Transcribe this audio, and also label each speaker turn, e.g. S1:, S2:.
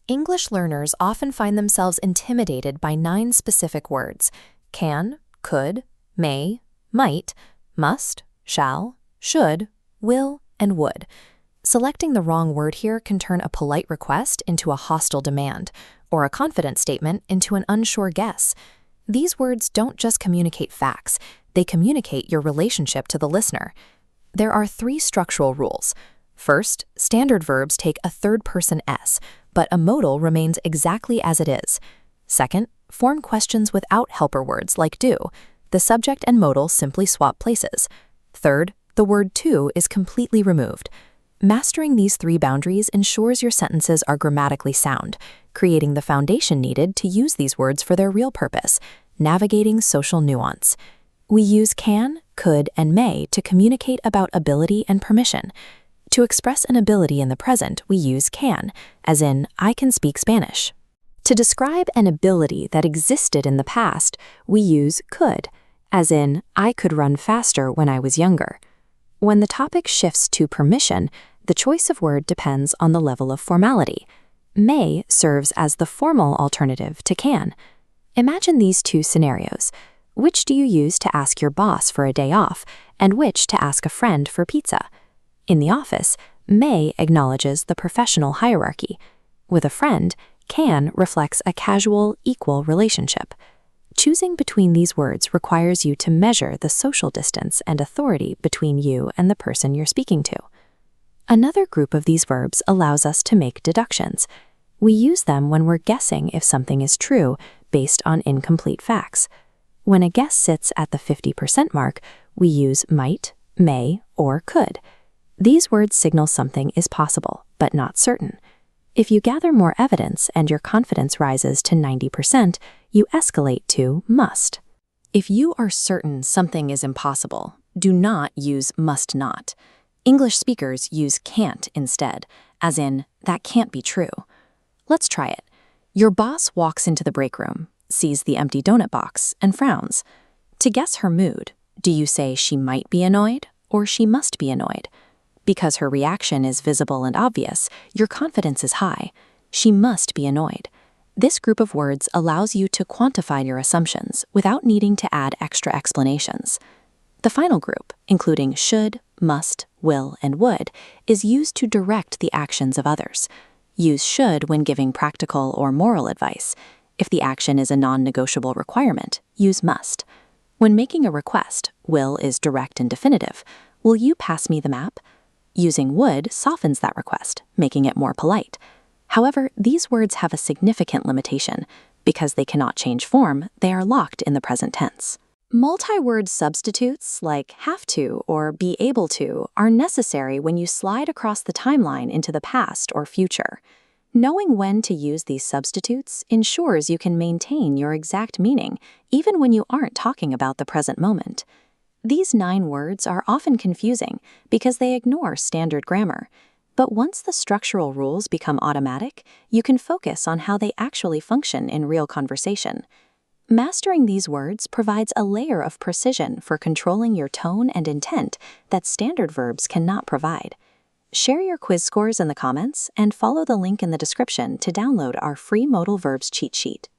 S1: English learners often find themselves intimidated by 9 specific words: can, could, may, might, must, shall, should, will, and would. Selecting the wrong word here can turn a polite request into a hostile demand, or a confident statement into an unsure guess. These words don't just communicate facts, they communicate your relationship to the listener. There are 3 structural rules. First, standard verbs take a third-person S, but a modal remains exactly as it is. Second, form questions without helper words like do. The subject and modal simply swap places. Third, the word to is completely removed. Mastering these 3 boundaries ensures your sentences are grammatically sound, creating the foundation needed to use these words for their real purpose, navigating social nuance. We use can, could, and may to communicate about ability and permission. To express an ability in the present, we use can, as in, I can speak Spanish. To describe an ability that existed in the past, we use could, as in, I could run faster when I was younger. When the topic shifts to permission, the choice of word depends on the level of formality. May serves as the formal alternative to can. Imagine these 2 scenarios. Which do you use to ask your boss for a day off, and which to ask a friend for pizza? In the office, may acknowledges the professional hierarchy. With a friend, can reflects a casual, equal relationship. Choosing between these words requires you to measure the social distance and authority between you and the person you're speaking to. Another group of these verbs allows us to make deductions. We use them when we're guessing if something is true based on incomplete facts. When a guess sits at the 50% mark, we use might, may, or could. These words signal something is possible, but not certain. If you gather more evidence and your confidence rises to 90%, you escalate to must. If you are certain something is impossible, do not use must not. English speakers use can't instead, as in, that can't be true. Let's try it. Your boss walks into the break room, sees the empty donut box, and frowns. To guess her mood, do you say she might be annoyed or she must be annoyed? Because her reaction is visible and obvious, your confidence is high. She must be annoyed. This group of words allows you to quantify your assumptions without needing to add extra explanations. The final group, including should, must, will, and would, is used to direct the actions of others. Use should when giving practical or moral advice. If the action is a non-negotiable requirement, use must. When making a request, will is direct and definitive. Will you pass me the map? Using would softens that request, making it more polite. However, these words have a significant limitation. Because they cannot change form, they are locked in the present tense. Multi-word substitutes like have to or be able to are necessary when you slide across the timeline into the past or future. Knowing when to use these substitutes ensures you can maintain your exact meaning, even when you aren't talking about the present moment. These 9 words are often confusing because they ignore standard grammar. But once the structural rules become automatic, you can focus on how they actually function in real conversation. Mastering these words provides a layer of precision for controlling your tone and intent that standard verbs cannot provide. Share your quiz scores in the comments and follow the link in the description to download our free Modal Verbs cheat sheet.